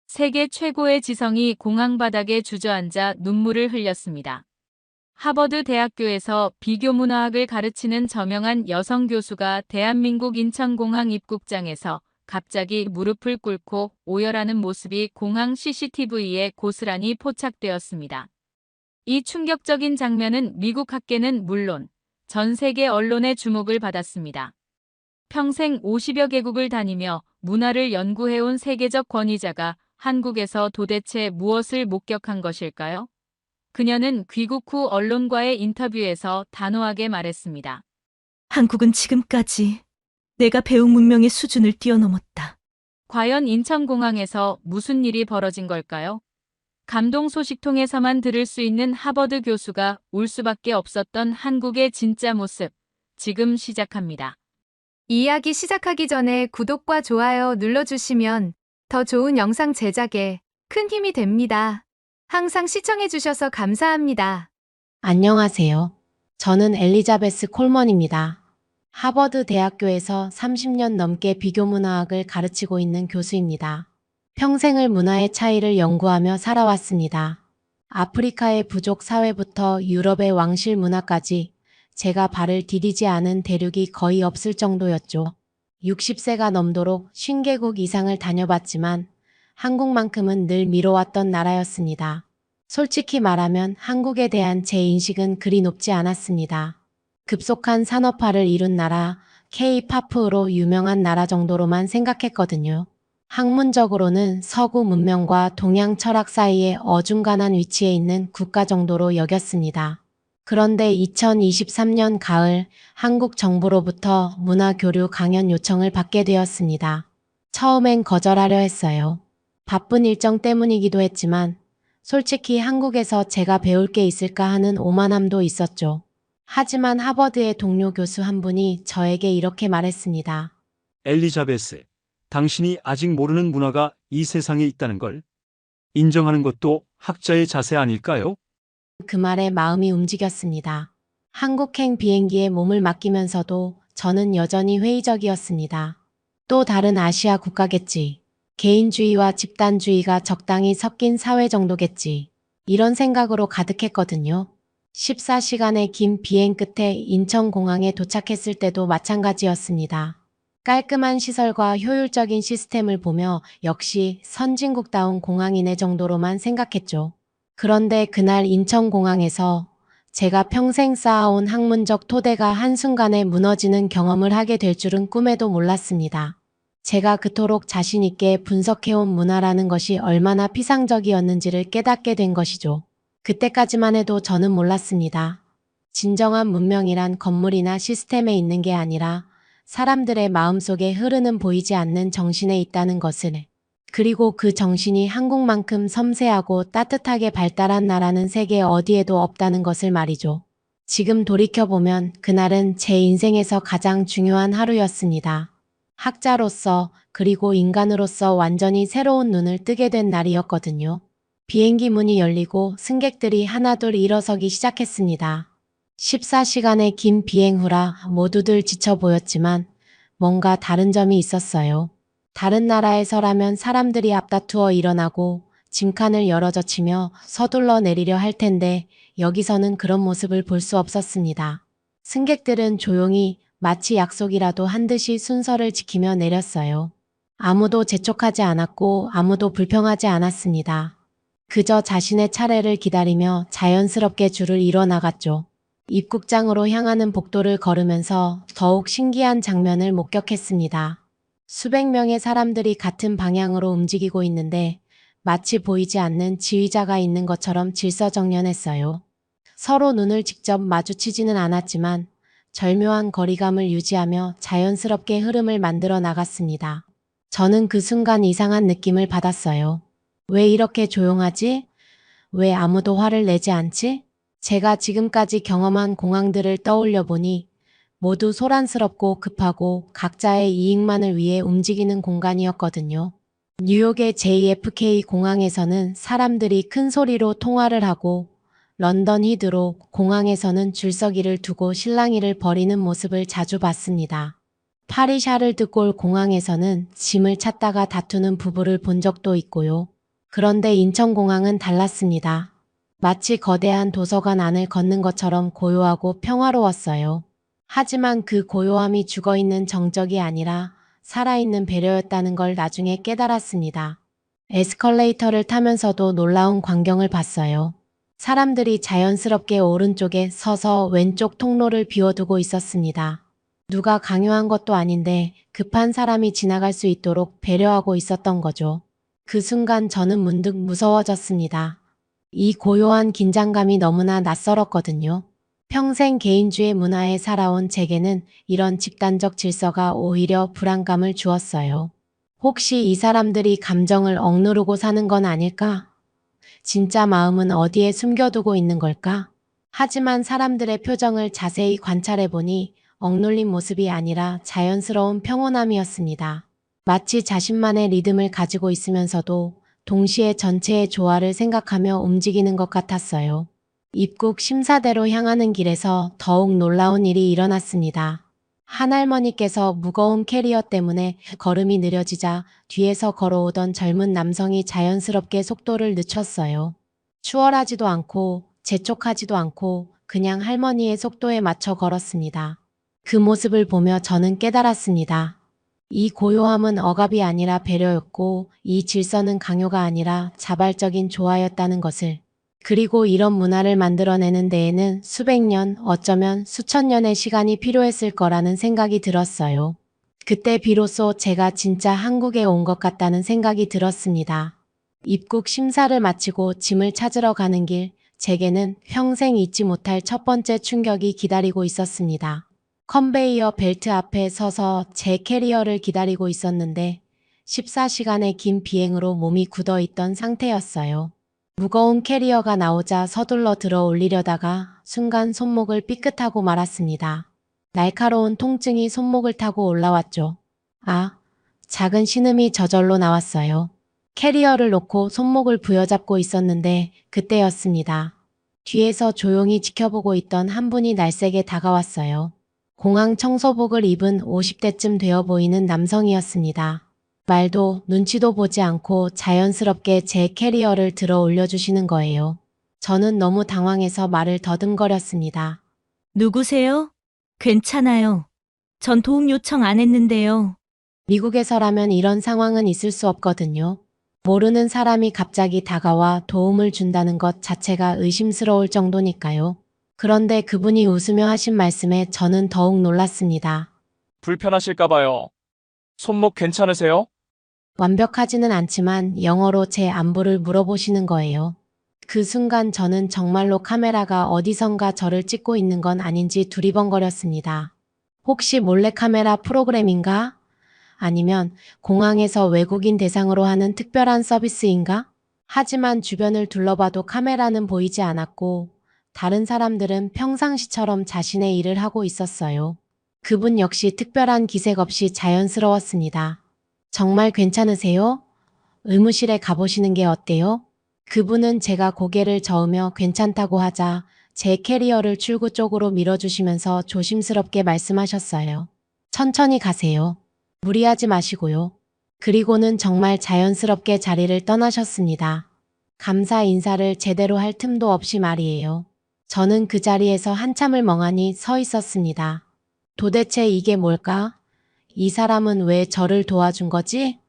세계 최고의 지성이 공항 바닥에 주저앉아 눈물을 흘렸습니다. 하버드 대학교에서 비교문화학을 가르치는 저명한 여성 교수가 대한민국 인천공항 입국장에서 갑자기 무릎을 꿇고 오열하는 모습이 공항 CCTV에 고스란히 포착되었습니다. 이 충격적인 장면은 미국 학계는 물론 전 세계 언론의 주목을 받았습니다. 평생 50여 개국을 다니며 문화를 연구해온 세계적 권위자가 한국에서 도대체 무엇을 목격한 것일까요? 그녀는 귀국 후 언론과의 인터뷰에서 단호하게 말했습니다. 한국은 지금까지 내가 배운 문명의 수준을 뛰어넘었다. 과연 인천공항에서 무슨 일이 벌어진 걸까요? 감동 소식통에서만 들을 수 있는 하버드 교수가 울 수밖에 없었던 한국의 진짜 모습, 지금 시작합니다. 이야기 시작하기 전에 구독과 좋아요 눌러주시면 더 좋은 영상 제작에 큰 힘이 됩니다. 항상 시청해주셔서 감사합니다. 안녕하세요. 저는 엘리자베스 콜먼입니다. 하버드 대학교에서 30년 넘게 비교문화학을 가르치고 있는 교수입니다. 평생을 문화의 차이를 연구하며 살아왔습니다. 아프리카의 부족 사회부터 유럽의 왕실 문화까지 제가 발을 디디지 않은 대륙이 거의 없을 정도였죠. 60세가 넘도록 50개국 이상을 다녀봤지만 한국만큼은 늘 미뤄왔던 나라였습니다. 솔직히 말하면 한국에 대한 제 인식은 그리 높지 않았습니다. 급속한 산업화를 이룬 나라, K-팝으로 유명한 나라 정도로만 생각했거든요. 학문적으로는 서구 문명과 동양 철학 사이에 어중간한 위치에 있는 국가 정도로 여겼습니다. 그런데 2023년 가을 한국 정부로부터 문화교류 강연 요청을 받게 되었습니다. 처음엔 거절하려 했어요. 바쁜 일정 때문이기도 했지만 솔직히 한국에서 제가 배울 게 있을까 하는 오만함도 있었죠. 하지만 하버드의 동료 교수 한 분이 저에게 이렇게 말했습니다. 엘리자베스, 당신이 아직 모르는 문화가 이 세상에 있다는 걸 인정하는 것도 학자의 자세 아닐까요? 그 말에 마음이 움직였습니다. 한국행 비행기에 몸을 맡기면서도 저는 여전히 회의적이었습니다. 또 다른 아시아 국가겠지. 개인주의와 집단주의가 적당히 섞인 사회 정도겠지. 이런 생각으로 가득했거든요. 14시간의 긴 비행 끝에 인천공항에 도착했을 때도 마찬가지였습니다. 깔끔한 시설과 효율적인 시스템을 보며 역시 선진국다운 공항이네 정도로만 생각했죠. 그런데 그날 인천공항에서 제가 평생 쌓아온 학문적 토대가 한순간에 무너지는 경험을 하게 될 줄은 꿈에도 몰랐습니다. 제가 그토록 자신 있게 분석해온 문화라는 것이 얼마나 피상적이었는지를 깨닫게 된 것이죠. 그때까지만 해도 저는 몰랐습니다. 진정한 문명이란 건물이나 시스템에 있는 게 아니라 사람들의 마음속에 흐르는 보이지 않는 정신에 있다는 것을. 그리고 그 정신이 한국만큼 섬세하고 따뜻하게 발달한 나라는 세계 어디에도 없다는 것을 말이죠. 지금 돌이켜보면 그날은 제 인생에서 가장 중요한 하루였습니다. 학자로서 그리고 인간으로서 완전히 새로운 눈을 뜨게 된 날이었거든요. 비행기 문이 열리고 승객들이 하나둘 일어서기 시작했습니다. 14시간의 긴 비행 후라 모두들 지쳐 보였지만 뭔가 다른 점이 있었어요. 다른 나라에서라면 사람들이 앞다투어 일어나고 짐칸을 열어젖히며 서둘러 내리려 할 텐데 여기서는 그런 모습을 볼 수 없었습니다. 승객들은 조용히 마치 약속이라도 한 듯이 순서를 지키며 내렸어요. 아무도 재촉하지 않았고 아무도 불평하지 않았습니다. 그저 자신의 차례를 기다리며 자연스럽게 줄을 이뤄나갔죠. 입국장으로 향하는 복도를 걸으면서 더욱 신기한 장면을 목격했습니다. 수백 명의 사람들이 같은 방향으로 움직이고 있는데 마치 보이지 않는 지휘자가 있는 것처럼 질서정연했어요. 서로 눈을 직접 마주치지는 않았지만 절묘한 거리감을 유지하며 자연스럽게 흐름을 만들어 나갔습니다. 저는 그 순간 이상한 느낌을 받았어요. 왜 이렇게 조용하지? 왜 아무도 화를 내지 않지? 제가 지금까지 경험한 공항들을 떠올려 보니 모두 소란스럽고 급하고 각자의 이익만을 위해 움직이는 공간이었거든요. 뉴욕의 JFK 공항에서는 사람들이 큰 소리로 통화를 하고 런던 히드로 공항에서는 줄서기를 두고 실랑이를 벌이는 모습을 자주 봤습니다. 파리 샤를드골 공항에서는 짐을 찾다가 다투는 부부를 본 적도 있고요. 그런데 인천공항은 달랐습니다. 마치 거대한 도서관 안을 걷는 것처럼 고요하고 평화로웠어요. 하지만 그 고요함이 죽어있는 정적이 아니라 살아있는 배려였다는 걸 나중에 깨달았습니다. 에스컬레이터를 타면서도 놀라운 광경을 봤어요. 사람들이 자연스럽게 오른쪽에 서서 왼쪽 통로를 비워두고 있었습니다. 누가 강요한 것도 아닌데 급한 사람이 지나갈 수 있도록 배려하고 있었던 거죠. 그 순간 저는 문득 무서워졌습니다. 이 고요한 긴장감이 너무나 낯설었거든요. 평생 개인주의 문화에 살아온 제게는 이런 집단적 질서가 오히려 불안감을 주었어요. 혹시 이 사람들이 감정을 억누르고 사는 건 아닐까? 진짜 마음은 어디에 숨겨두고 있는 걸까? 하지만 사람들의 표정을 자세히 관찰해보니 억눌린 모습이 아니라 자연스러운 평온함이었습니다. 마치 자신만의 리듬을 가지고 있으면서도 동시에 전체의 조화를 생각하며 움직이는 것 같았어요. 입국 심사대로 향하는 길에서 더욱 놀라운 일이 일어났습니다. 한 할머니께서 무거운 캐리어 때문에 걸음이 느려지자 뒤에서 걸어오던 젊은 남성이 자연스럽게 속도를 늦췄어요. 추월하지도 않고 재촉하지도 않고 그냥 할머니의 속도에 맞춰 걸었습니다. 그 모습을 보며 저는 깨달았습니다. 이 고요함은 억압이 아니라 배려였고 이 질서는 강요가 아니라 자발적인 조화였다는 것을. 그리고 이런 문화를 만들어내는 데에는 수백 년, 어쩌면 수천 년의 시간이 필요했을 거라는 생각이 들었어요. 그때 비로소 제가 진짜 한국에 온 것 같다는 생각이 들었습니다. 입국 심사를 마치고 짐을 찾으러 가는 길, 제게는 평생 잊지 못할 첫 번째 충격이 기다리고 있었습니다. 컨베이어 벨트 앞에 서서 제 캐리어를 기다리고 있었는데 14시간의 긴 비행으로 몸이 굳어있던 상태였어요. 무거운 캐리어가 나오자 서둘러 들어 올리려다가 순간 손목을 삐끗하고 말았습니다. 날카로운 통증이 손목을 타고 올라왔죠. 아, 작은 신음이 저절로 나왔어요. 캐리어를 놓고 손목을 부여잡고 있었는데 그때였습니다. 뒤에서 조용히 지켜보고 있던 한 분이 날쌔게 다가왔어요. 공항 청소복을 입은 50대쯤 되어 보이는 남성이었습니다. 말도 눈치도 보지 않고 자연스럽게 제 캐리어를 들어 올려주시는 거예요. 저는 너무 당황해서 말을 더듬거렸습니다. 누구세요? 괜찮아요. 전 도움 요청 안 했는데요. 미국에서라면 이런 상황은 있을 수 없거든요. 모르는 사람이 갑자기 다가와 도움을 준다는 것 자체가 의심스러울 정도니까요. 그런데 그분이 웃으며 하신 말씀에 저는 더욱 놀랐습니다. 불편하실까봐요. 손목 괜찮으세요? 완벽하지는 않지만 영어로 제 안부를 물어보시는 거예요. 그 순간 저는 정말로 카메라가 어디선가 저를 찍고 있는 건 아닌지 두리번거렸습니다. 혹시 몰래카메라 프로그램인가? 아니면 공항에서 외국인 대상으로 하는 특별한 서비스인가? 하지만 주변을 둘러봐도 카메라는 보이지 않았고 다른 사람들은 평상시처럼 자신의 일을 하고 있었어요. 그분 역시 특별한 기색 없이 자연스러웠습니다. 정말 괜찮으세요? 의무실에 가보시는 게 어때요? 그분은 제가 고개를 저으며 괜찮다고 하자 제 캐리어를 출구 쪽으로 밀어주시면서 조심스럽게 말씀하셨어요. 천천히 가세요. 무리하지 마시고요. 그리고는 정말 자연스럽게 자리를 떠나셨습니다. 감사 인사를 제대로 할 틈도 없이 말이에요. 저는 그 자리에서 한참을 멍하니 서 있었습니다. 도대체 이게 뭘까? 이 사람은 왜 저를 도와준 거지?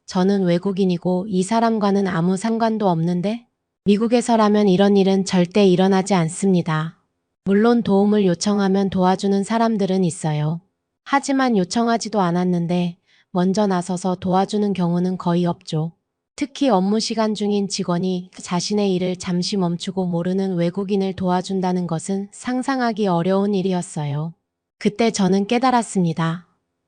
저는 외국인이고 이 사람과는 아무 상관도 없는데? 미국에서라면 이런 일은 절대 일어나지 않습니다. 물론 도움을 요청하면 도와주는 사람들은 있어요. 하지만 요청하지도 않았는데 먼저 나서서 도와주는 경우는 거의 없죠. 특히 업무 시간 중인 직원이 자신의 일을 잠시 멈추고 모르는 외국인을 도와준다는 것은 상상하기 어려운 일이었어요. 그때 저는 깨달았습니다.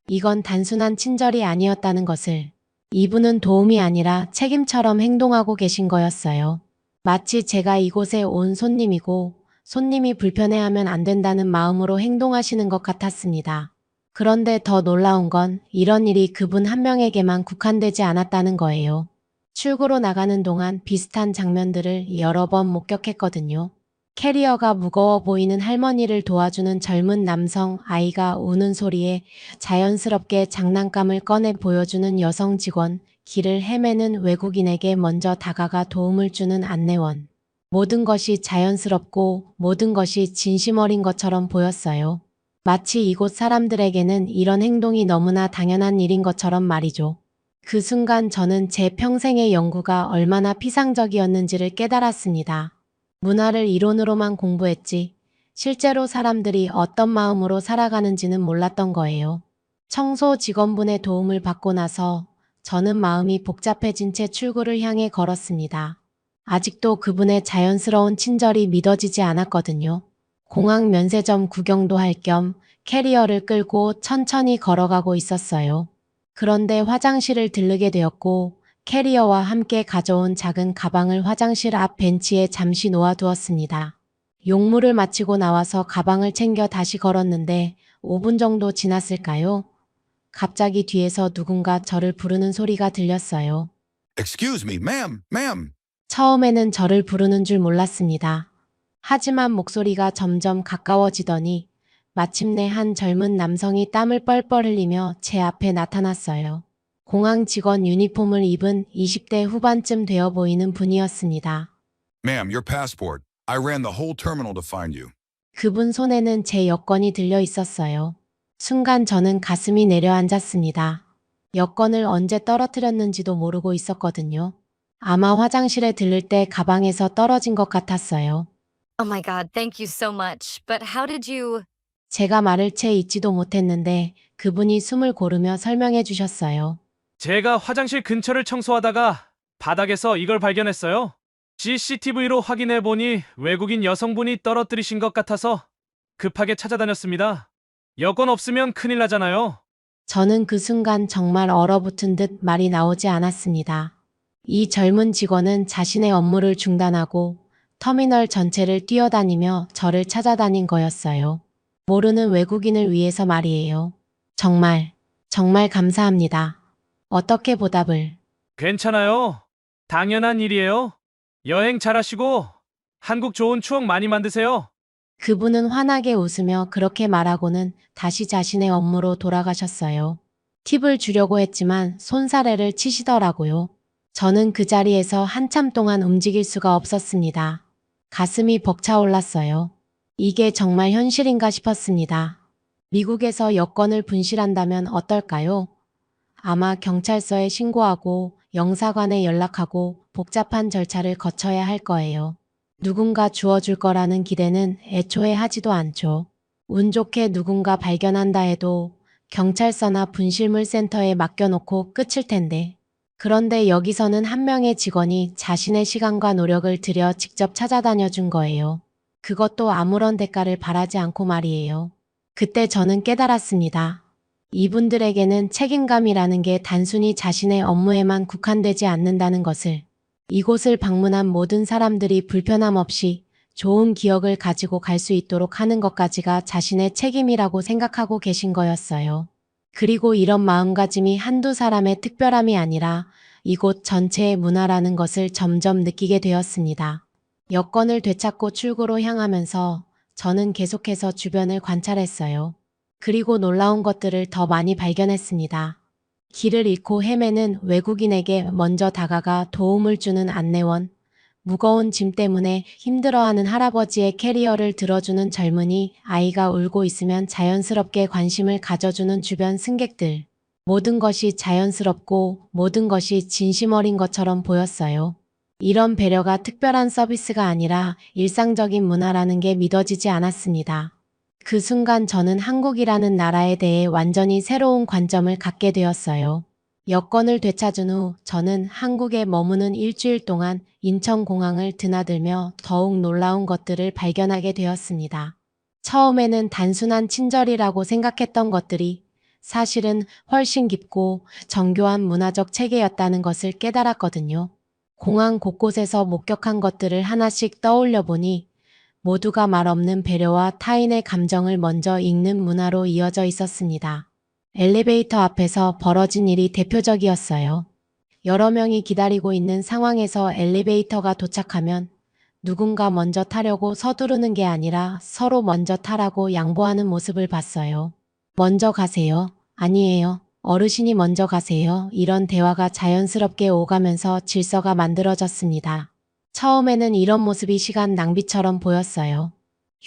이건 단순한 친절이 아니었다는 것을. 이분은 도움이 아니라 책임처럼 행동하고 계신 거였어요. 마치 제가 이곳에 온 손님이고 손님이 불편해하면 안 된다는 마음으로 행동하시는 것 같았습니다. 그런데 더 놀라운 건 이런 일이 그분 한 명에게만 국한되지 않았다는 거예요. 출구로 나가는 동안 비슷한 장면들을 여러 번 목격했거든요. 캐리어가 무거워 보이는 할머니를 도와주는 젊은 남성, 아이가 우는 소리에 자연스럽게 장난감을 꺼내 보여주는 여성 직원, 길을 헤매는 외국인에게 먼저 다가가 도움을 주는 안내원. 모든 것이 자연스럽고 모든 것이 진심 어린 것처럼 보였어요. 마치 이곳 사람들에게는 이런 행동이 너무나 당연한 일인 것처럼 말이죠. 그 순간 저는 제 평생의 연구가 얼마나 피상적이었는지를 깨달았습니다. 문화를 이론으로만 공부했지, 실제로 사람들이 어떤 마음으로 살아가는지는 몰랐던 거예요. 청소 직원분의 도움을 받고 나서 저는 마음이 복잡해진 채 출구를 향해 걸었습니다. 아직도 그분의 자연스러운 친절이 믿어지지 않았거든요. 공항 면세점 구경도 할 겸 캐리어를 끌고 천천히 걸어가고 있었어요. 그런데 화장실을 들르게 되었고 캐리어와 함께 가져온 작은 가방을 화장실 앞 벤치에 잠시 놓아두었습니다. 용무를 마치고 나와서 가방을 챙겨 다시 걸었는데 5분 정도 지났을까요? 갑자기 뒤에서 누군가 저를 부르는 소리가 들렸어요. Excuse me, ma'am. 처음에는 저를 부르는 줄 몰랐습니다. 하지만 목소리가 점점 가까워지더니 마침내 한 젊은 남성이 땀을 뻘뻘 흘리며 제 앞에 나타났어요. 공항 직원 유니폼을 입은 20대 후반쯤 되어 보이는 분이었습니다. Ma'am, your passport. I ran the whole terminal to find you. 그분 손에는 제 여권이 들려 있었어요. 순간 저는 가슴이 내려앉았습니다. 여권을 언제 떨어뜨렸는지도 모르고 있었거든요. 아마 화장실에 들를 때 가방에서 떨어진 것 같았어요. Oh my God, thank you so much. But how did you? 제가 말을 채 잊지도 못했는데 그분이 숨을 고르며 설명해 주셨어요. 제가 화장실 근처를 청소하다가 바닥에서 이걸 발견했어요. CCTV로 확인해 보니 외국인 여성분이 떨어뜨리신 것 같아서 급하게 찾아다녔습니다. 여권 없으면 큰일 나잖아요. 저는 그 순간 정말 얼어붙은 듯 말이 나오지 않았습니다. 이 젊은 직원은 자신의 업무를 중단하고 터미널 전체를 뛰어다니며 저를 찾아다닌 거였어요. 모르는 외국인을 위해서 말이에요. 정말 감사합니다. 어떻게 보답을? 괜찮아요. 당연한 일이에요. 여행 잘하시고 한국 좋은 추억 많이 만드세요. 그분은 환하게 웃으며 그렇게 말하고는 다시 자신의 업무로 돌아가셨어요. 팁을 주려고 했지만 손사래를 치시더라고요. 저는 그 자리에서 한참 동안 움직일 수가 없었습니다. 가슴이 벅차올랐어요. 이게 정말 현실인가 싶었습니다. 미국에서 여권을 분실한다면 어떨까요? 아마 경찰서에 신고하고 영사관에 연락하고 복잡한 절차를 거쳐야 할 거예요. 누군가 주워줄 거라는 기대는 애초에 하지도 않죠. 운 좋게 누군가 발견한다 해도 경찰서나 분실물 센터에 맡겨놓고 끝일 텐데. 그런데 여기서는 한 명의 직원이 자신의 시간과 노력을 들여 직접 찾아다녀 준 거예요. 그것도 아무런 대가를 바라지 않고 말이에요. 그때 저는 깨달았습니다. 이분들에게는 책임감이라는 게 단순히 자신의 업무에만 국한되지 않는다는 것을. 이곳을 방문한 모든 사람들이 불편함 없이 좋은 기억을 가지고 갈 수 있도록 하는 것까지가 자신의 책임이라고 생각하고 계신 거였어요. 그리고 이런 마음가짐이 한두 사람의 특별함이 아니라 이곳 전체의 문화라는 것을 점점 느끼게 되었습니다. 여권을 되찾고 출구로 향하면서 저는 계속해서 주변을 관찰했어요. 그리고 놀라운 것들을 더 많이 발견했습니다. 길을 잃고 헤매는 외국인에게 먼저 다가가 도움을 주는 안내원, 무거운 짐 때문에 힘들어하는 할아버지의 캐리어를 들어주는 젊은이, 아이가 울고 있으면 자연스럽게 관심을 가져주는 주변 승객들. 모든 것이 자연스럽고 모든 것이 진심 어린 것처럼 보였어요. 이런 배려가 특별한 서비스가 아니라 일상적인 문화라는 게 믿어지지 않았습니다. 그 순간 저는 한국이라는 나라에 대해 완전히 새로운 관점을 갖게 되었어요. 여권을 되찾은 후 저는 한국에 머무는 일주일 동안 인천공항을 드나들며 더욱 놀라운 것들을 발견하게 되었습니다. 처음에는 단순한 친절이라고 생각했던 것들이 사실은 훨씬 깊고 정교한 문화적 체계였다는 것을 깨달았거든요. 공항 곳곳에서 목격한 것들을 하나씩 떠올려 보니 모두가 말 없는 배려와 타인의 감정을 먼저 읽는 문화로 이어져 있었습니다. 엘리베이터 앞에서 벌어진 일이 대표적이었어요. 여러 명이 기다리고 있는 상황에서 엘리베이터가 도착하면 누군가 먼저 타려고 서두르는 게 아니라 서로 먼저 타라고 양보하는 모습을 봤어요. 먼저 가세요. 아니에요. 어르신이 먼저 가세요. 이런 대화가 자연스럽게 오가면서 질서가 만들어졌습니다. 처음에는 이런 모습이 시간 낭비처럼 보였어요.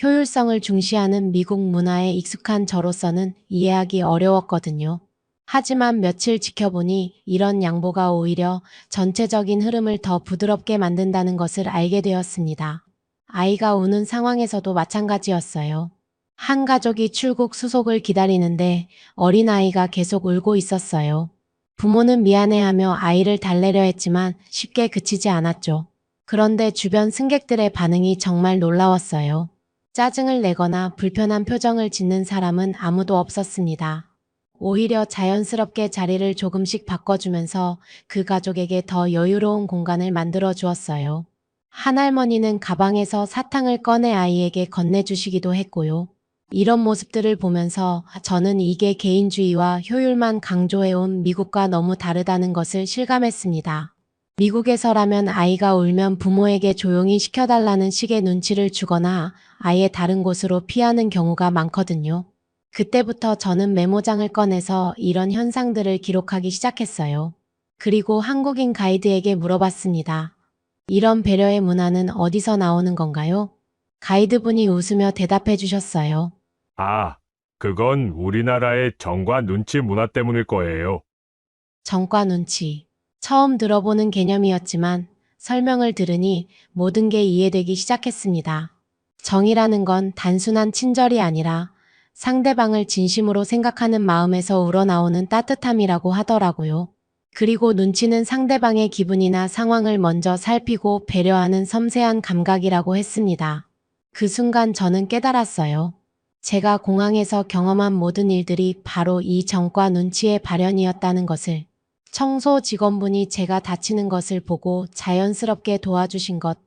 효율성을 중시하는 미국 문화에 익숙한 저로서는 이해하기 어려웠거든요. 하지만 며칠 지켜보니 이런 양보가 오히려 전체적인 흐름을 더 부드럽게 만든다는 것을 알게 되었습니다. 아이가 우는 상황에서도 마찬가지였어요. 한 가족이 출국 수속을 기다리는데 어린아이가 계속 울고 있었어요. 부모는 미안해하며 아이를 달래려 했지만 쉽게 그치지 않았죠. 그런데 주변 승객들의 반응이 정말 놀라웠어요. 짜증을 내거나 불편한 표정을 짓는 사람은 아무도 없었습니다. 오히려 자연스럽게 자리를 조금씩 바꿔주면서 그 가족에게 더 여유로운 공간을 만들어 주었어요. 한 할머니는 가방에서 사탕을 꺼내 아이에게 건네주시기도 했고요. 이런 모습들을 보면서 저는 이게 개인주의와 효율만 강조해온 미국과 너무 다르다는 것을 실감했습니다. 미국에서라면 아이가 울면 부모에게 조용히 시켜달라는 식의 눈치를 주거나 아예 다른 곳으로 피하는 경우가 많거든요. 그때부터 저는 메모장을 꺼내서 이런 현상들을 기록하기 시작했어요. 그리고 한국인 가이드에게 물어봤습니다. 이런 배려의 문화는 어디서 나오는 건가요? 가이드분이 웃으며 대답해 주셨어요. 아, 그건 우리나라의 정과 눈치 문화 때문일 거예요. 정과 눈치. 처음 들어보는 개념이었지만 설명을 들으니 모든 게 이해되기 시작했습니다. 정이라는 건 단순한 친절이 아니라 상대방을 진심으로 생각하는 마음에서 우러나오는 따뜻함이라고 하더라고요. 그리고 눈치는 상대방의 기분이나 상황을 먼저 살피고 배려하는 섬세한 감각이라고 했습니다. 그 순간 저는 깨달았어요. 제가 공항에서 경험한 모든 일들이 바로 이 정과 눈치의 발현이었다는 것을. 청소 직원분이 제가 다치는 것을 보고 자연스럽게 도와주신 것,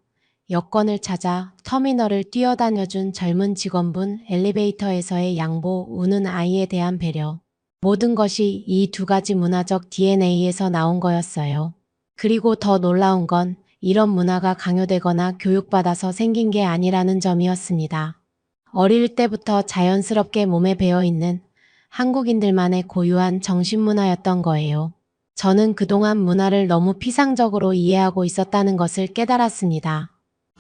여권을 찾아 터미널을 뛰어다녀준 젊은 직원분, 엘리베이터에서의 양보, 우는 아이에 대한 배려. 모든 것이 이 두 가지 문화적 DNA에서 나온 거였어요. 그리고 더 놀라운 건 이런 문화가 강요되거나 교육받아서 생긴 게 아니라는 점이었습니다. 어릴 때부터 자연스럽게 몸에 배어 있는 한국인들만의 고유한 정신문화였던 거예요. 저는 그동안 문화를 너무 피상적으로 이해하고 있었다는 것을 깨달았습니다.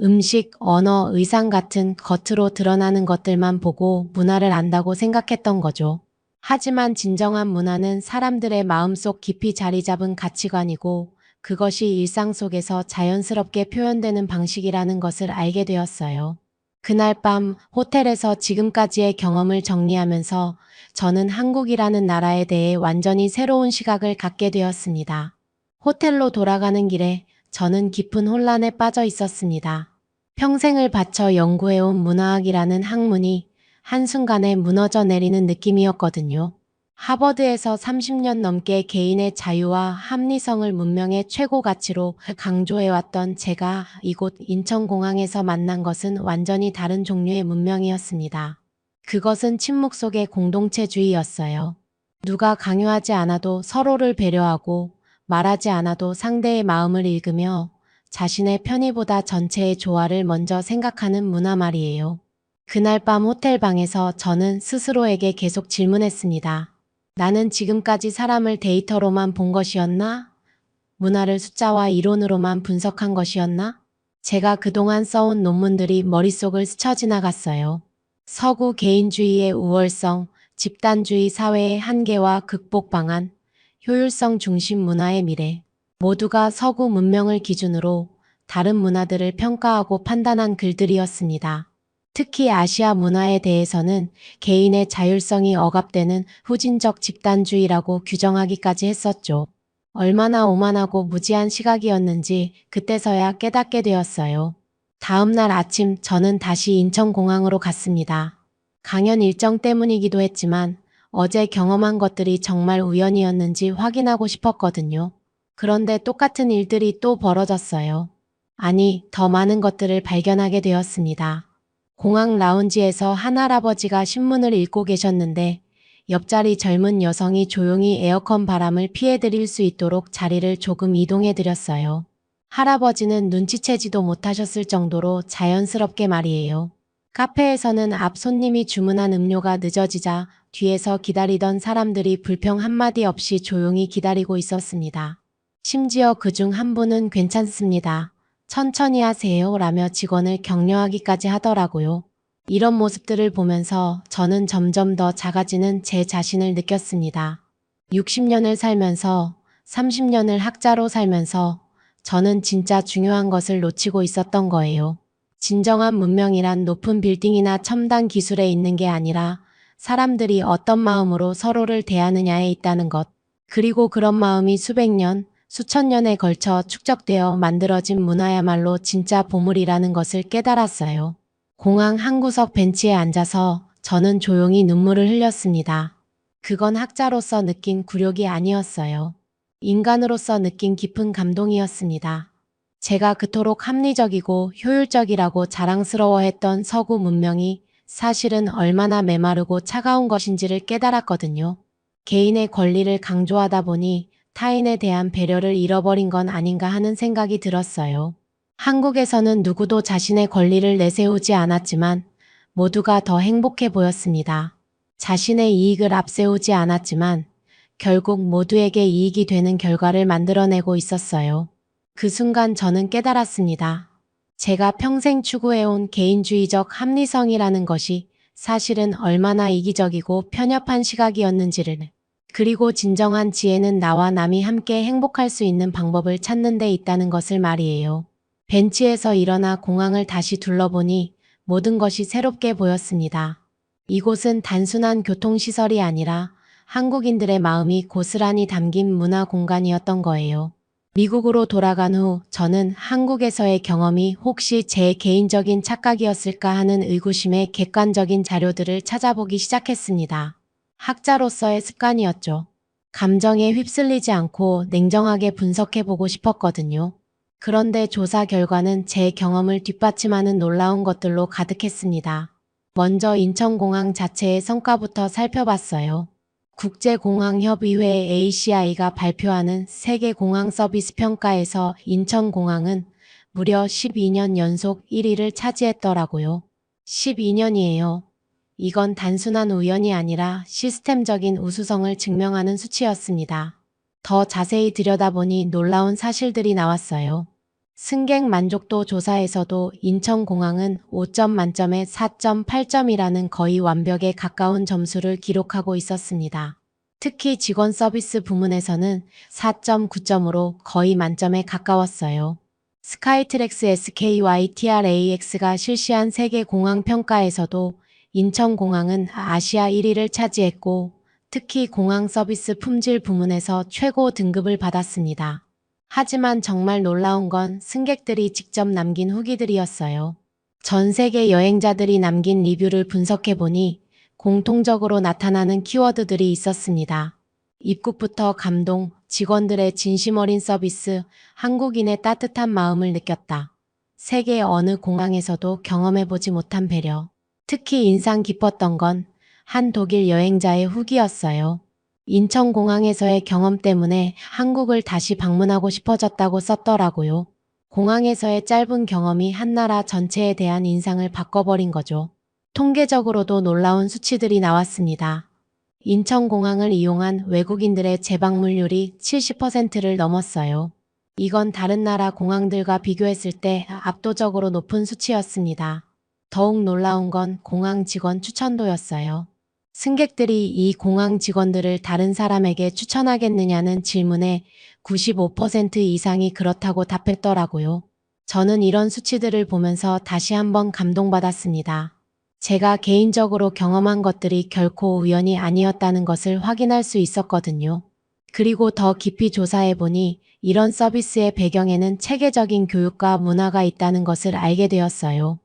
음식, 언어, 의상 같은 겉으로 드러나는 것들만 보고 문화를 안다고 생각했던 거죠. 하지만 진정한 문화는 사람들의 마음속 깊이 자리 잡은 가치관이고 그것이 일상 속에서 자연스럽게 표현되는 방식이라는 것을 알게 되었어요. 그날 밤 호텔에서 지금까지의 경험을 정리하면서 저는 한국이라는 나라에 대해 완전히 새로운 시각을 갖게 되었습니다. 호텔로 돌아가는 길에 저는 깊은 혼란에 빠져 있었습니다. 평생을 바쳐 연구해온 문화학이라는 학문이 한순간에 무너져 내리는 느낌이었거든요. 하버드에서 30년 넘게 개인의 자유와 합리성을 문명의 최고 가치로 강조해왔던 제가 이곳 인천공항에서 만난 것은 완전히 다른 종류의 문명이었습니다. 그것은 침묵 속의 공동체주의였어요. 누가 강요하지 않아도 서로를 배려하고 말하지 않아도 상대의 마음을 읽으며 자신의 편의보다 전체의 조화를 먼저 생각하는 문화 말이에요. 그날 밤 호텔 방에서 저는 스스로에게 계속 질문했습니다. 나는 지금까지 사람을 데이터로만 본 것이었나? 문화를 숫자와 이론으로만 분석한 것이었나? 제가 그동안 써온 논문들이 머릿속을 스쳐 지나갔어요. 서구 개인주의의 우월성, 집단주의 사회의 한계와 극복 방안, 효율성 중심 문화의 미래. 모두가 서구 문명을 기준으로 다른 문화들을 평가하고 판단한 글들이었습니다. 특히 아시아 문화에 대해서는 개인의 자율성이 억압되는 후진적 집단주의라고 규정하기까지 했었죠. 얼마나 오만하고 무지한 시각이었는지 그때서야 깨닫게 되었어요. 다음 날 아침 저는 다시 인천공항으로 갔습니다. 강연 일정 때문이기도 했지만 어제 경험한 것들이 정말 우연이었는지 확인하고 싶었거든요. 그런데 똑같은 일들이 또 벌어졌어요. 아니, 더 많은 것들을 발견하게 되었습니다. 공항 라운지에서 한 할아버지가 신문을 읽고 계셨는데 옆자리 젊은 여성이 조용히 에어컨 바람을 피해드릴 수 있도록 자리를 조금 이동해드렸어요. 할아버지는 눈치채지도 못하셨을 정도로 자연스럽게 말이에요. 카페에서는 앞 손님이 주문한 음료가 늦어지자 뒤에서 기다리던 사람들이 불평 한마디 없이 조용히 기다리고 있었습니다. 심지어 그중 한 분은 괜찮습니다. 천천히 하세요 라며 직원을 격려하기까지 하더라고요. 이런 모습들을 보면서 저는 점점 더 작아지는 제 자신을 느꼈습니다. 60년을 살면서 30년을 학자로 살면서 저는 진짜 중요한 것을 놓치고 있었던 거예요. 진정한 문명이란 높은 빌딩이나 첨단 기술에 있는 게 아니라 사람들이 어떤 마음으로 서로를 대하느냐에 있다는 것. 그리고 그런 마음이 수백 년, 수천 년에 걸쳐 축적되어 만들어진 문화야말로 진짜 보물이라는 것을 깨달았어요. 공항 한 구석 벤치에 앉아서 저는 조용히 눈물을 흘렸습니다. 그건 학자로서 느낀 굴욕이 아니었어요. 인간으로서 느낀 깊은 감동이었습니다. 제가 그토록 합리적이고 효율적이라고 자랑스러워했던 서구 문명이 사실은 얼마나 메마르고 차가운 것인지를 깨달았거든요. 개인의 권리를 강조하다 보니 타인에 대한 배려를 잃어버린 건 아닌가 하는 생각이 들었어요. 한국에서는 누구도 자신의 권리를 내세우지 않았지만 모두가 더 행복해 보였습니다. 자신의 이익을 앞세우지 않았지만 결국 모두에게 이익이 되는 결과를 만들어내고 있었어요. 그 순간 저는 깨달았습니다. 제가 평생 추구해온 개인주의적 합리성이라는 것이 사실은 얼마나 이기적이고 편협한 시각이었는지를. 그리고 진정한 지혜는 나와 남이 함께 행복할 수 있는 방법을 찾는 데 있다는 것을 말이에요. 벤치에서 일어나 공항을 다시 둘러보니 모든 것이 새롭게 보였습니다. 이곳은 단순한 교통시설이 아니라 한국인들의 마음이 고스란히 담긴 문화 공간이었던 거예요. 미국으로 돌아간 후 저는 한국에서의 경험이 혹시 제 개인적인 착각이었을까 하는 의구심에 객관적인 자료들을 찾아보기 시작했습니다. 학자로서의 습관이었죠. 감정에 휩쓸리지 않고 냉정하게 분석해보고 싶었거든요. 그런데 조사 결과는 제 경험을 뒷받침하는 놀라운 것들로 가득했습니다. 먼저 인천공항 자체의 성과부터 살펴봤어요. 국제공항협의회 ACI가 발표하는 세계공항 서비스 평가에서 인천공항은 무려 12년 연속 1위를 차지했더라고요. 12년이에요. 이건 단순한 우연이 아니라 시스템적인 우수성을 증명하는 수치였습니다. 더 자세히 들여다보니 놀라운 사실들이 나왔어요. 승객 만족도 조사에서도 인천공항은 5점 만점에 4.8점이라는 거의 완벽에 가까운 점수를 기록하고 있었습니다. 특히 직원 서비스 부문에서는 4.9점으로 거의 만점에 가까웠어요. 스카이트랙스 SKYTRAX가 실시한 세계 공항 평가에서도 인천공항은 아시아 1위를 차지했고 특히 공항 서비스 품질 부문에서 최고 등급을 받았습니다. 하지만 정말 놀라운 건 승객들이 직접 남긴 후기들이었어요. 전 세계 여행자들이 남긴 리뷰를 분석해보니 공통적으로 나타나는 키워드들이 있었습니다. 입국부터 감동, 직원들의 진심 어린 서비스, 한국인의 따뜻한 마음을 느꼈다. 세계 어느 공항에서도 경험해보지 못한 배려. 특히 인상 깊었던 건 한 독일 여행자의 후기였어요. 인천공항에서의 경험 때문에 한국을 다시 방문하고 싶어졌다고 썼더라고요. 공항에서의 짧은 경험이 한 나라 전체에 대한 인상을 바꿔버린 거죠. 통계적으로도 놀라운 수치들이 나왔습니다. 인천공항을 이용한 외국인들의 재방문율이 70%를 넘었어요. 이건 다른 나라 공항들과 비교했을 때 압도적으로 높은 수치였습니다. 더욱 놀라운 건 공항 직원 추천도였어요. 승객들이 이 공항 직원들을 다른 사람에게 추천하겠느냐는 질문에 95% 이상이 그렇다고 답했더라고요. 저는 이런 수치들을 보면서 다시 한번 감동받았습니다. 제가 개인적으로 경험한 것들이 결코 우연이 아니었다는 것을 확인할 수 있었거든요. 그리고 더 깊이 조사해보니 이런 서비스의 배경에는 체계적인 교육과 문화가 있다는 것을 알게 되었어요.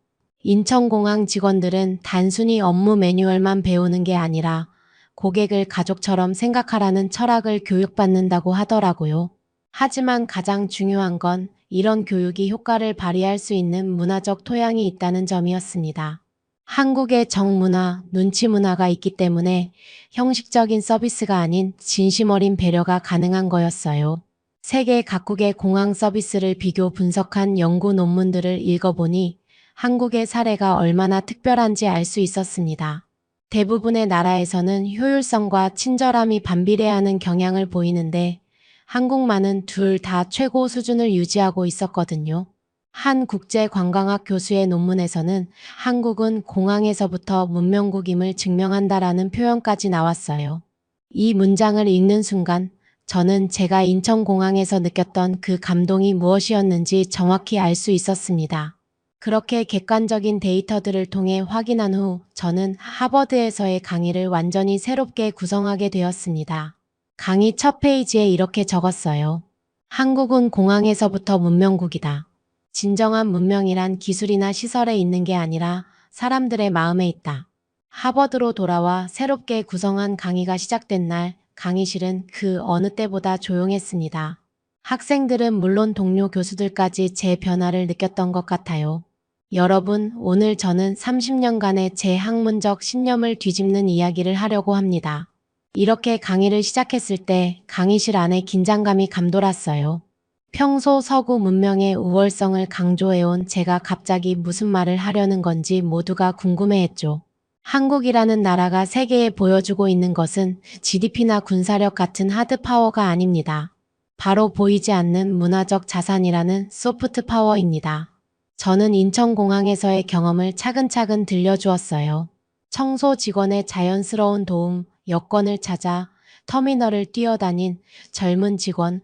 인천공항 직원들은 단순히 업무 매뉴얼만 배우는 게 아니라 고객을 가족처럼 생각하라는 철학을 교육받는다고 하더라고요. 하지만 가장 중요한 건 이런 교육이 효과를 발휘할 수 있는 문화적 토양이 있다는 점이었습니다. 한국의 정문화, 눈치 문화가 있기 때문에 형식적인 서비스가 아닌 진심 어린 배려가 가능한 거였어요. 세계 각국의 공항 서비스를 비교 분석한 연구 논문들을 읽어보니 한국의 사례가 얼마나 특별한지 알 수 있었습니다. 대부분의 나라에서는 효율성과 친절함이 반비례하는 경향을 보이는데 한국만은 둘 다 최고 수준을 유지하고 있었거든요. 한 국제관광학 교수의 논문에서는 한국은 공항에서부터 문명국임을 증명한다라는 표현까지 나왔어요. 이 문장을 읽는 순간 저는 제가 인천공항에서 느꼈던 그 감동이 무엇이었는지 정확히 알 수 있었습니다. 그렇게 객관적인 데이터들을 통해 확인한 후 저는 하버드에서의 강의를 완전히 새롭게 구성하게 되었습니다. 강의 첫 페이지에 이렇게 적었어요. 한국은 공항에서부터 문명국이다. 진정한 문명이란 기술이나 시설에 있는 게 아니라 사람들의 마음에 있다. 하버드로 돌아와 새롭게 구성한 강의가 시작된 날 강의실은 그 어느 때보다 조용했습니다. 학생들은 물론 동료 교수들까지 제 변화를 느꼈던 것 같아요. 여러분, 오늘 저는 30년간의 제 학문적 신념을 뒤집는 이야기를 하려고 합니다. 이렇게 강의를 시작했을 때 강의실 안에 긴장감이 감돌았어요. 평소 서구 문명의 우월성을 강조해온 제가 갑자기 무슨 말을 하려는 건지 모두가 궁금해했죠. 한국이라는 나라가 세계에 보여주고 있는 것은 GDP나 군사력 같은 하드파워가 아닙니다. 바로 보이지 않는 문화적 자산이라는 소프트 파워입니다. 저는 인천공항에서의 경험을 차근차근 들려주었어요. 청소 직원의 자연스러운 도움, 여권을 찾아 터미널을 뛰어다닌 젊은 직원,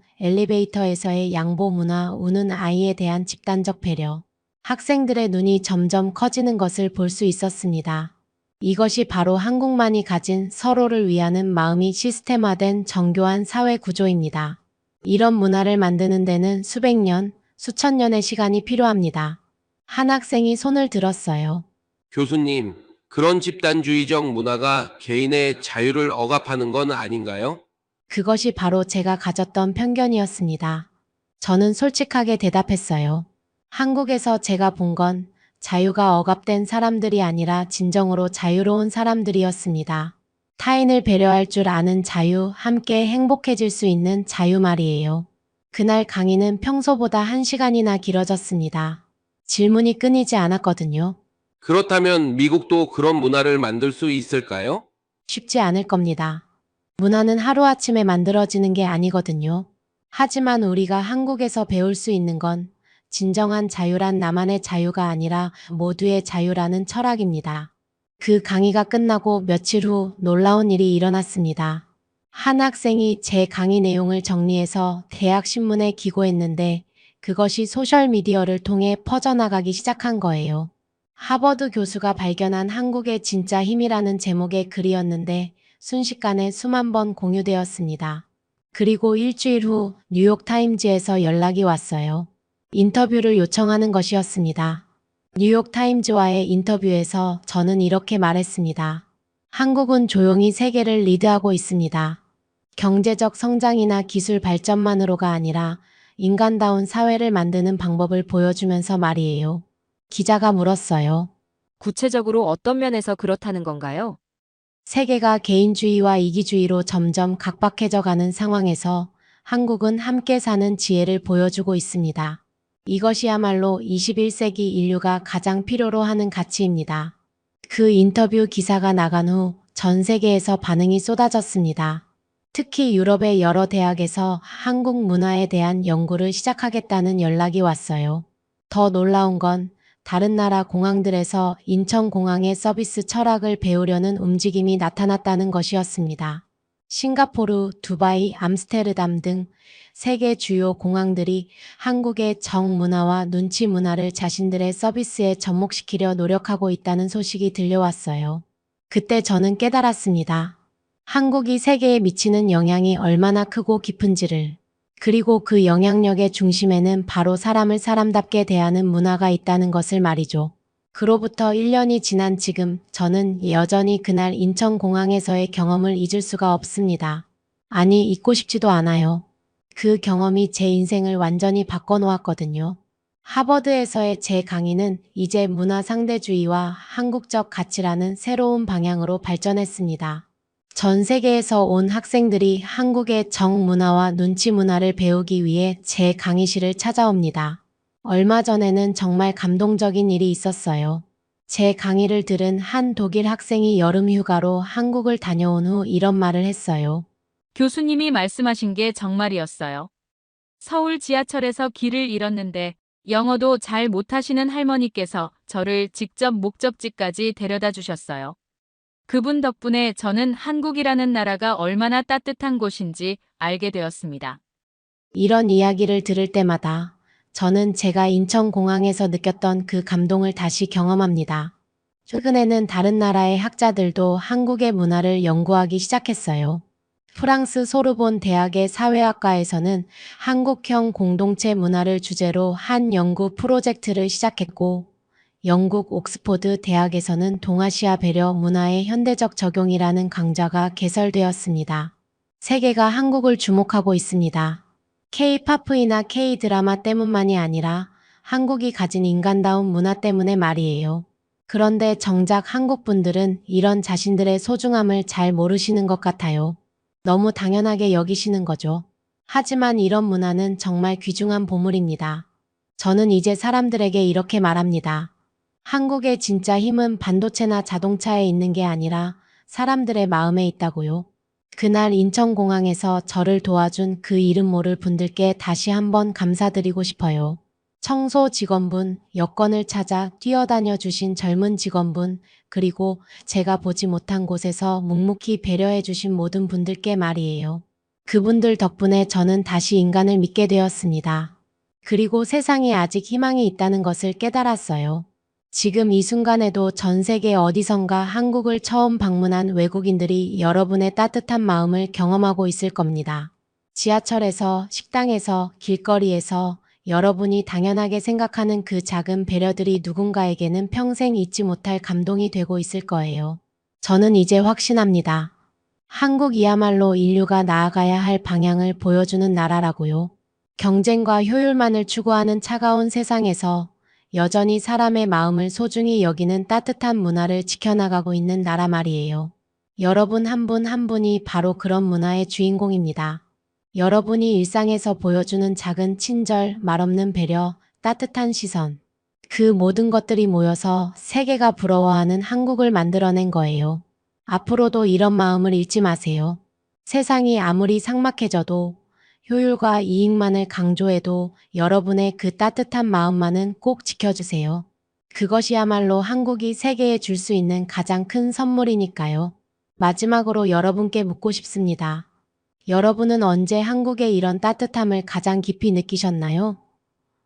엘리베이터에서의 양보 문화, 우는 아이에 대한 집단적 배려. 학생들의 눈이 점점 커지는 것을 볼 수 있었습니다. 이것이 바로 한국만이 가진 서로를 위하는 마음이 시스템화된 정교한 사회 구조입니다. 이런 문화를 만드는 데는 수백 년, 수천 년의 시간이 필요합니다. 한 학생이 손을 들었어요. 교수님, 그런 집단주의적 문화가 개인의 자유를 억압하는 건 아닌가요? 그것이 바로 제가 가졌던 편견이었습니다. 저는 솔직하게 대답했어요. 한국에서 제가 본 건 자유가 억압된 사람들이 아니라 진정으로 자유로운 사람들이었습니다. 타인을 배려할 줄 아는 자유, 함께 행복해질 수 있는 자유 말이에요. 그날 강의는 평소보다 1시간이나 길어졌습니다. 질문이 끊이지 않았거든요. 그렇다면 미국도 그런 문화를 만들 수 있을까요? 쉽지 않을 겁니다. 문화는 하루아침에 만들어지는 게 아니거든요. 하지만 우리가 한국에서 배울 수 있는 건 진정한 자유란 나만의 자유가 아니라 모두의 자유라는 철학입니다. 그 강의가 끝나고 며칠 후 놀라운 일이 일어났습니다. 한 학생이 제 강의 내용을 정리해서 대학 신문에 기고했는데 그것이 소셜미디어를 통해 퍼져나가기 시작한 거예요. 하버드 교수가 발견한 한국의 진짜 힘이라는 제목의 글이었는데 순식간에 수만 번 공유되었습니다. 그리고 일주일 후 뉴욕타임즈에서 연락이 왔어요. 인터뷰를 요청하는 것이었습니다. 뉴욕타임즈와의 인터뷰에서 저는 이렇게 말했습니다. 한국은 조용히 세계를 리드하고 있습니다. 경제적 성장이나 기술 발전만으로가 아니라 인간다운 사회를 만드는 방법을 보여주면서 말이에요. 기자가 물었어요. 구체적으로 어떤 면에서 그렇다는 건가요? 세계가 개인주의와 이기주의로 점점 각박해져 가는 상황에서 한국은 함께 사는 지혜를 보여주고 있습니다. 이것이야말로 21세기 인류가 가장 필요로 하는 가치입니다. 그 인터뷰 기사가 나간 후 전 세계에서 반응이 쏟아졌습니다. 특히 유럽의 여러 대학에서 한국 문화에 대한 연구를 시작하겠다는 연락이 왔어요. 더 놀라운 건 다른 나라 공항들에서 인천공항의 서비스 철학을 배우려는 움직임이 나타났다는 것이었습니다. 싱가포르, 두바이, 암스테르담 등 세계 주요 공항들이 한국의 정문화와 눈치 문화를 자신들의 서비스에 접목시키려 노력하고 있다는 소식이 들려왔어요. 그때 저는 깨달았습니다. 한국이 세계에 미치는 영향이 얼마나 크고 깊은지를. 그리고 그 영향력의 중심에는 바로 사람을 사람답게 대하는 문화가 있다는 것을 말이죠. 그로부터 1년이 지난 지금 저는 여전히 그날 인천공항에서의 경험을 잊을 수가 없습니다. 아니, 잊고 싶지도 않아요. 그 경험이 제 인생을 완전히 바꿔놓았거든요. 하버드에서의 제 강의는 이제 문화 상대주의와 한국적 가치라는 새로운 방향으로 발전했습니다. 전 세계에서 온 학생들이 한국의 정문화와 눈치 문화를 배우기 위해 제 강의실을 찾아옵니다. 얼마 전에는 정말 감동적인 일이 있었어요. 제 강의를 들은 한 독일 학생이 여름 휴가로 한국을 다녀온 후 이런 말을 했어요. 교수님이 말씀하신 게 정말이었어요. 서울 지하철에서 길을 잃었는데 영어도 잘 못하시는 할머니께서 저를 직접 목적지까지 데려다 주셨어요. 그분 덕분에 저는 한국이라는 나라가 얼마나 따뜻한 곳인지 알게 되었습니다. 이런 이야기를 들을 때마다 저는 제가 인천공항에서 느꼈던 그 감동을 다시 경험합니다. 최근에는 다른 나라의 학자들도 한국의 문화를 연구하기 시작했어요. 프랑스 소르본 대학의 사회학과에서는 한국형 공동체 문화를 주제로 한 연구 프로젝트를 시작했고, 영국 옥스포드 대학에서는 동아시아 배려 문화의 현대적 적용이라는 강좌가 개설되었습니다. 세계가 한국을 주목하고 있습니다. K-팝이나 K-드라마 때문만이 아니라 한국이 가진 인간다운 문화 때문에 말이에요. 그런데 정작 한국 분들은 이런 자신들의 소중함을 잘 모르시는 것 같아요. 너무 당연하게 여기시는 거죠. 하지만 이런 문화는 정말 귀중한 보물입니다. 저는 이제 사람들에게 이렇게 말합니다. 한국의 진짜 힘은 반도체나 자동차에 있는 게 아니라 사람들의 마음에 있다고요. 그날 인천공항에서 저를 도와준 그 이름 모를 분들께 다시 한번 감사드리고 싶어요. 청소 직원분, 여권을 찾아 뛰어다녀 주신 젊은 직원분, 그리고 제가 보지 못한 곳에서 묵묵히 배려해 주신 모든 분들께 말이에요. 그분들 덕분에 저는 다시 인간을 믿게 되었습니다. 그리고 세상에 아직 희망이 있다는 것을 깨달았어요. 지금 이 순간에도 전 세계 어디선가 한국을 처음 방문한 외국인들이 여러분의 따뜻한 마음을 경험하고 있을 겁니다. 지하철에서, 식당에서, 길거리에서 여러분이 당연하게 생각하는 그 작은 배려들이 누군가에게는 평생 잊지 못할 감동이 되고 있을 거예요. 저는 이제 확신합니다. 한국이야말로 인류가 나아가야 할 방향을 보여주는 나라라고요. 경쟁과 효율만을 추구하는 차가운 세상에서 여전히 사람의 마음을 소중히 여기는 따뜻한 문화를 지켜나가고 있는 나라 말이에요. 여러분 한 분 한 분이 바로 그런 문화의 주인공입니다. 여러분이 일상에서 보여주는 작은 친절, 말없는 배려, 따뜻한 시선. 그 모든 것들이 모여서 세계가 부러워하는 한국을 만들어낸 거예요. 앞으로도 이런 마음을 잃지 마세요. 세상이 아무리 삭막해져도 효율과 이익만을 강조해도 여러분의 그 따뜻한 마음만은 꼭 지켜주세요. 그것이야말로 한국이 세계에 줄 수 있는 가장 큰 선물이니까요. 마지막으로 여러분께 묻고 싶습니다. 여러분은 언제 한국의 이런 따뜻함을 가장 깊이 느끼셨나요?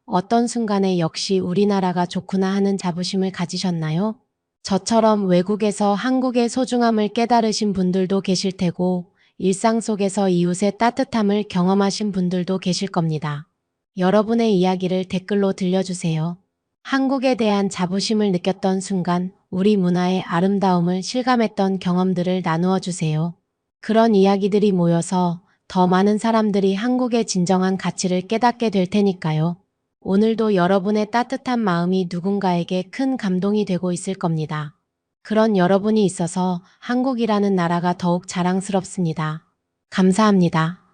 어떤 순간에 역시 우리나라가 좋구나 하는 자부심을 가지셨나요? 저처럼 외국에서 한국의 소중함을 깨달으신 분들도 계실 테고, 일상 속에서 이웃의 따뜻함을 경험하신 분들도 계실 겁니다. 여러분의 이야기를 댓글로 들려주세요. 한국에 대한 자부심을 느꼈던 순간, 우리 문화의 아름다움을 실감했던 경험들을 나누어 주세요. 그런 이야기들이 모여서 더 많은 사람들이 한국의 진정한 가치를 깨닫게 될 테니까요. 오늘도 여러분의 따뜻한 마음이 누군가에게 큰 감동이 되고 있을 겁니다. 그런 여러분이 있어서 한국이라는 나라가 더욱 자랑스럽습니다. 감사합니다.